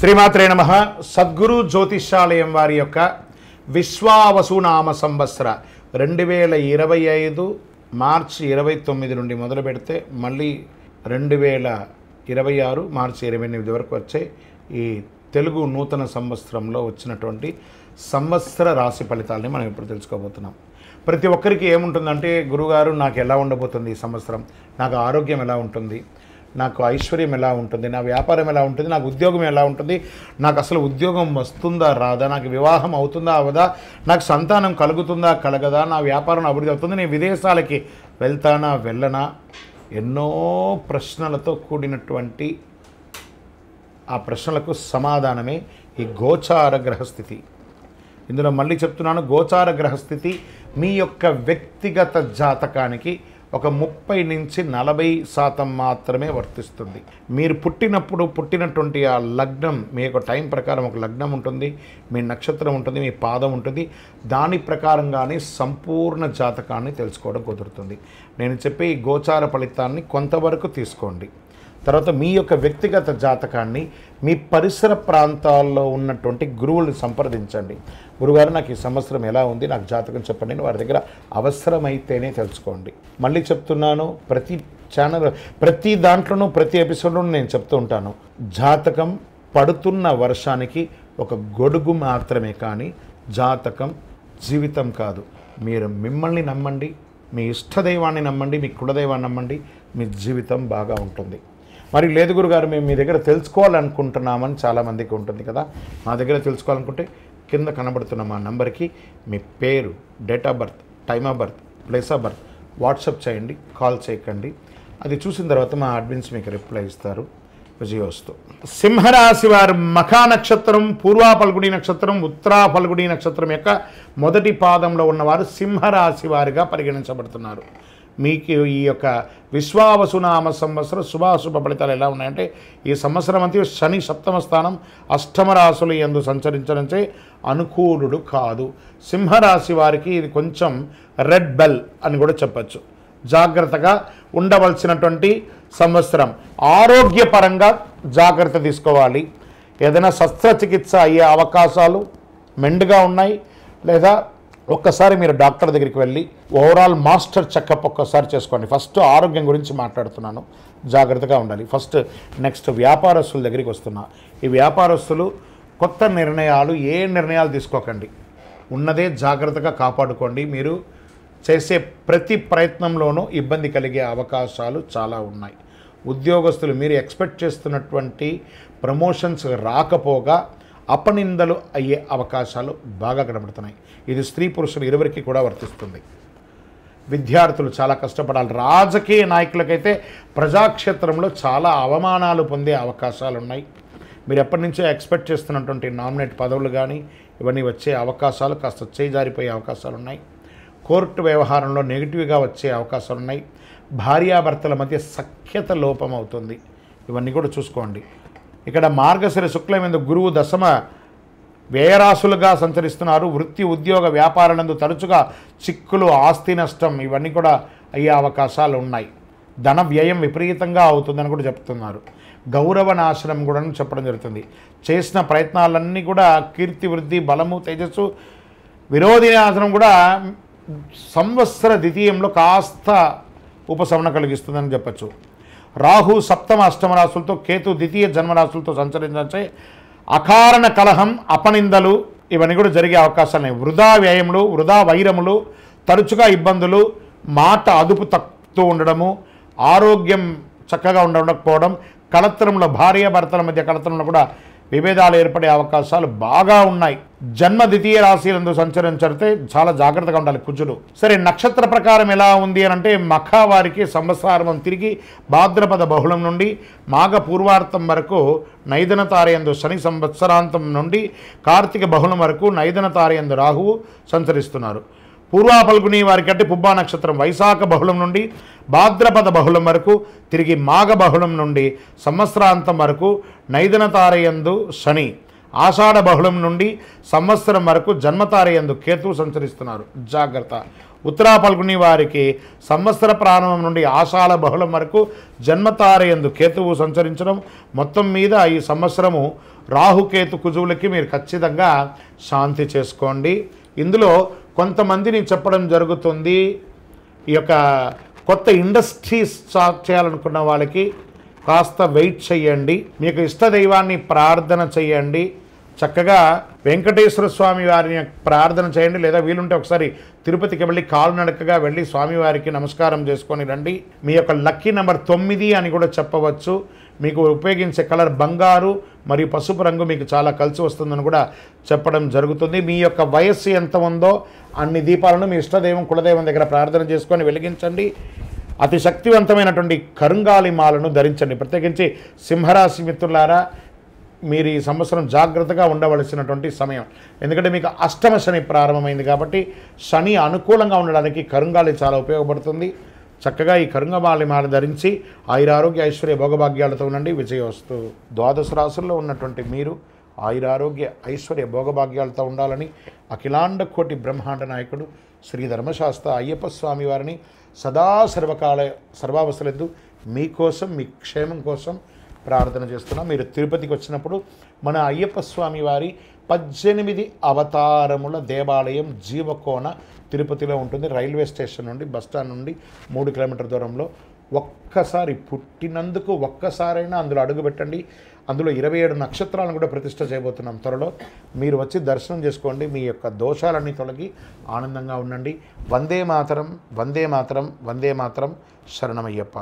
శ్రీమాత్రే నమః. సద్గురు జ్యోతిష్యాలయం వారి యొక్క విశ్వావసునామ సంవత్సర 2025 మార్చి 29 నుండి మొదలు పెడితే మళ్ళీ 2026 మార్చి 28 వరకు వచ్చే ఈ తెలుగు నూతన సంవత్సరంలో వచ్చినటువంటి సంవత్సర రాశి ఫలితాలని మనం ఇప్పుడు తెలుసుకోబోతున్నాం. ప్రతి ఒక్కరికి ఏముంటుందంటే, గురుగారు నాకు ఎలా ఉండబోతుంది ఈ సంవత్సరం, నాకు ఆరోగ్యం ఎలా ఉంటుంది, నాకు ఐశ్వర్యం ఎలా ఉంటుంది, నా వ్యాపారం ఎలా ఉంటుంది, నాకు ఉద్యోగం ఎలా ఉంటుంది, నాకు అసలు ఉద్యోగం వస్తుందా రాదా, నాకు వివాహం అవుతుందా అవదా, నాకు సంతానం కలుగుతుందా కలగదా, నా వ్యాపారం అభివృద్ధి అవుతుంది, నేను విదేశాలకి వెళ్తానా వెళ్ళనా, ఎన్నో ప్రశ్నలతో కూడినటువంటి ఆ ప్రశ్నలకు సమాధానమే ఈ గోచార గ్రహస్థితి. ఇందులో మళ్ళీ చెప్తున్నాను, గోచార గ్రహస్థితి మీ యొక్క వ్యక్తిగత జాతకానికి ఒక 30 నుంచి 40% మాత్రమే వర్తిస్తుంది. మీరు పుట్టినటువంటి ఆ లగ్నం, మీ యొక్క టైం ప్రకారం ఒక లగ్నం ఉంటుంది, మీ నక్షత్రం ఉంటుంది, మీ పాదం ఉంటుంది, దాని ప్రకారంగానే సంపూర్ణ జాతకాన్ని తెలుసుకోవడం కుదురుతుంది. నేను చెప్పే ఈ గోచార ఫలితాన్ని కొంతవరకు తీసుకోండి. తర్వాత మీ యొక్క వ్యక్తిగత జాతకాన్ని మీ పరిసర ప్రాంతాల్లో ఉన్నటువంటి గురువులను సంప్రదించండి. గురుగారు నాకు ఈ సంవత్సరం ఎలా ఉంది, నాకు జాతకం చెప్పండి అని వారి దగ్గర అవసరమైతేనే తెలుసుకోండి. మళ్ళీ చెప్తున్నాను, ప్రతి దాంట్లోనూ ప్రతి ఎపిసోడ్లోనూ నేను చెప్తూ ఉంటాను, జాతకం పడుతున్న వర్షానికి ఒక గొడుగు మాత్రమే, కానీ జాతకం జీవితం కాదు. మీరు మిమ్మల్ని నమ్మండి, మీ ఇష్టదైవాన్ని నమ్మండి, మీ కులదైవాన్ని నమ్మండి, మీ జీవితం బాగా ఉంటుంది. మరి లేదు గురుగారు మేము మీ దగ్గర తెలుసుకోవాలనుకుంటున్నామని చాలామందికి ఉంటుంది కదా. మా దగ్గర తెలుసుకోవాలనుకుంటే కింద కనబడుతున్న మా నంబర్కి మీ పేరు, date of birth, time of birth, place of birth WhatsApp చేయండి, కాల్ చేయకండి. అది చూసిన తర్వాత మా అడ్మిన్స్ మీకు రిప్లై ఇస్తారు. విజయోస్తు. సింహరాశి వారు మఖా నక్షత్రం, పూర్వా ఫల్గుణి నక్షత్రం, ఉత్తరా ఫల్గుణి నక్షత్రం యొక్క మొదటి పాదంలో ఉన్నవారు సింహరాశి వారిగా పరిగణించబడుతున్నారు. మీకు ఈ యొక్క విశ్వావసునామ సంవత్సరం శుభాశుభ ఫలితాలు ఎలా ఉన్నాయంటే, ఈ సంవత్సరం అంతా శని సప్తమ స్థానం అష్టమ రాశులు యందు సంచరించడంచే అనుకూలుడు కాదు. సింహరాశి వారికి ఇది కొంచెం రెడ్ బెల్ అని కూడా చెప్పచ్చు. జాగ్రత్తగా ఉండవలసినటువంటి సంవత్సరం. ఆరోగ్యపరంగా జాగ్రత్త తీసుకోవాలి. ఏదైనా శస్త్రచికిత్స అయ్యే అవకాశాలు మెండుగా ఉన్నాయి. లేదా ఒక్కసారి మీరు డాక్టర్ దగ్గరికి వెళ్ళి ఓవరాల్ మాస్టర్ చెకప్ ఒక్కసారి చేసుకోండి. ఫస్ట్ ఆరోగ్యం గురించి మాట్లాడుతున్నాను, జాగ్రత్తగా ఉండాలి. నెక్స్ట్ వ్యాపారస్తుల దగ్గరికి వస్తున్నా. ఈ వ్యాపారస్తులు కొత్త నిర్ణయాలు, ఏ నిర్ణయాలు తీసుకోకండి, ఉన్నదే జాగ్రత్తగా కాపాడుకోండి. మీరు చేసే ప్రతి ప్రయత్నంలోనూ ఇబ్బంది కలిగే అవకాశాలు చాలా ఉన్నాయి. ఉద్యోగస్తులు మీరు ఎక్స్పెక్ట్ చేస్తున్నటువంటి ప్రమోషన్స్ రాకపోగా అపనిందలు అయ్యే అవకాశాలు బాగా కనబడుతున్నాయి. ఇది స్త్రీ పురుషులు ఇరువురికి కూడా వర్తిస్తుంది. విద్యార్థులు చాలా కష్టపడాలి. రాజకీయ నాయకులకైతే ప్రజాక్షేత్రంలో చాలా అవమానాలు పొందే అవకాశాలు ఉన్నాయి. మీరు ఎప్పటి నుంచో ఎక్స్పెక్ట్ చేస్తున్నటువంటి నామినేట్ పదవులు కానీ ఇవన్నీ వచ్చే అవకాశాలు కాస్త చేజారిపోయే అవకాశాలు ఉన్నాయి. కోర్టు వ్యవహారంలో నెగిటివ్గా వచ్చే అవకాశాలు ఉన్నాయి. భార్యాభర్తల మధ్య సఖ్యత లోపం అవుతుంది. ఇవన్నీ కూడా చూసుకోండి. ఇక్కడ మార్గశిర శుక్లమైందు గురువు దశమ వ్యయరాశులుగా సంచరిస్తున్నారు. వృత్తి, ఉద్యోగ, వ్యాపారాలందు తరచుగా చిక్కులు, ఆస్తి నష్టం ఇవన్నీ కూడా అయ్యే అవకాశాలు ఉన్నాయి. ధన వ్యయం విపరీతంగా అవుతుందని కూడా చెప్తున్నారు. గౌరవ నాశనం కూడా చెప్పడం జరుగుతుంది. చేసిన ప్రయత్నాలన్నీ కూడా కీర్తి, వృద్ధి, బలము, తేజస్సు, విరోధి నాశనం కూడా సంవత్సర ద్వితీయంలో కాస్త ఉపశమనం కలిగిస్తుందని చెప్పచ్చు. రాహు సప్తమ అష్టమ రాశులతో, కేతు ద్వితీయ జన్మరాశులతో సంచరించే అకారణ కలహం, అపనిందలు ఇవన్నీ కూడా జరిగే అవకాశాలు. వృధా వ్యయములు, వృధా వైరములు, తరచుగా ఇబ్బందులు, మాట అదుపు తక్కుతూ ఉండడము, ఆరోగ్యం చక్కగా ఉండకపోవడం, కలత్రంలో భార్యాభర్తల మధ్య కలత్రంలో కూడా విభేదాలు ఏర్పడే అవకాశాలు బాగా ఉన్నాయి. జన్మ ద్వితీయ రాశిలందు సంచరించితే చాలా జాగ్రత్తగా ఉండాలి కుజుడు. సరే, నక్షత్ర ప్రకారం ఎలా ఉంది అని అంటే, మఖ వారికి సంవత్సరారం తిరిగి భాద్రపద బహుళం నుండి మాఘ పూర్వార్థం వరకు నైదన తారయందు శని, సంవత్సరాంతం నుండి కార్తీక బహుళం వరకు నైదన తారయందు రాహువు సంచరిస్తున్నారు. పూర్వా ఫల్గుని వారికి అంటే పుబ్బా నక్షత్రం వైశాఖ బహుళం నుండి భాద్రపద బహుళం వరకు, తిరిగి మాఘ బహుళం నుండి సంవత్సరాంతం వరకు నైదన తారయందు శని, ఆషాఢ బహుళం నుండి సంవత్సరం వరకు జన్మతారయందు కేతు సంచరిస్తున్నారు. జాగ్రత్త. ఉత్తరా ఫల్గుని వారికి సంవత్సర ప్రారంభం నుండి ఆషాఢ బహుళం వరకు జన్మతారయందు కేతువు సంచరించడం. మొత్తం మీద ఈ సంవత్సరము రాహుకేతు కుజువులకి మీరు ఖచ్చితంగా శాంతి చేసుకోండి. ఇందులో కొంతమందిని చెప్పడం జరుగుతుంది, ఈ యొక్క కొత్త ఇండస్ట్రీస్ స్టార్ట్ చేయాలనుకున్న వాళ్ళకి కాస్త వెయిట్ చేయండి. మీకు ఇష్ట దైవాన్ని ప్రార్థన చేయండి. చక్కగా వెంకటేశ్వర స్వామి వారిని ప్రార్థన చేయండి, లేదా వీలుంటే ఒకసారి తిరుపతికి వెళ్ళి కాలునడకగా వెళ్ళి స్వామివారికి నమస్కారం చేసుకొని రండి. మీ యొక్క లక్కీ నెంబర్ 9 అని కూడా చెప్పవచ్చు. మీకు ఉపయోగించే కలర్ బంగారు మరియు పసుపు రంగు మీకు చాలా కలిసి వస్తుందని కూడా చెప్పడం జరుగుతుంది. మీ యొక్క వయస్సు ఎంత ఉందో అన్ని దీపాలను మీ ఇష్టదైవం కులదైవం దగ్గర ప్రార్థన చేసుకొని వెలిగించండి. అతి శక్తివంతమైనటువంటి కరుంగాలి మాలను ధరించండి. ప్రత్యేకించి సింహరాశి మిత్రులారా, మీరు ఈ సంవత్సరం జాగ్రత్తగా ఉండవలసినటువంటి సమయం. ఎందుకంటే మీకు అష్టమ శని ప్రారంభమైంది కాబట్టి శని అనుకూలంగా ఉండడానికి కరుంగాలి చాలా ఉపయోగపడుతుంది. చక్కగా ఈ కరుంగమాలి మాల ధరించి ఆయురారోగ్య ఐశ్వర్య భోగభాగ్యాలతో ఉండండి. విజయవస్తు. ద్వాదశ రాశుల్లో ఉన్నటువంటి మీరు ఆయురారోగ్య ఐశ్వర్య భోగభాగ్యాలతో ఉండాలని అఖిలాండ కోటి బ్రహ్మాండ నాయకుడు శ్రీ ధర్మశాస్త్ర అయ్యప్ప స్వామి వారిని సదా సర్వకాల సర్వావస్థలందు మీకోసం, మీ క్షేమం కోసం ప్రార్థన చేస్తున్నాం. మీరు తిరుపతికి వచ్చినప్పుడు మన అయ్యప్ప స్వామి వారి 18 అవతారముల దేవాలయం జీవకోన తిరుపతిలో ఉంటుంది. రైల్వే స్టేషన్ నుండి, బస్టాండ్ నుండి 3 కిలోమీటర్ల దూరంలో. ఒక్కసారి పుట్టినందుకు ఒక్కసారైనా అందులో అడుగుపెట్టండి. అందులో 27 నక్షత్రాలను కూడా ప్రతిష్ఠ చేయబోతున్నాం త్వరలో. మీరు వచ్చి దర్శనం చేసుకోండి. మీ యొక్క దోషాలన్నీ తొలగి ఆనందంగా ఉండండి. వందే మాతరం, వందే మాతరం, వందే మాతరం. శరణమయ్యప్ప.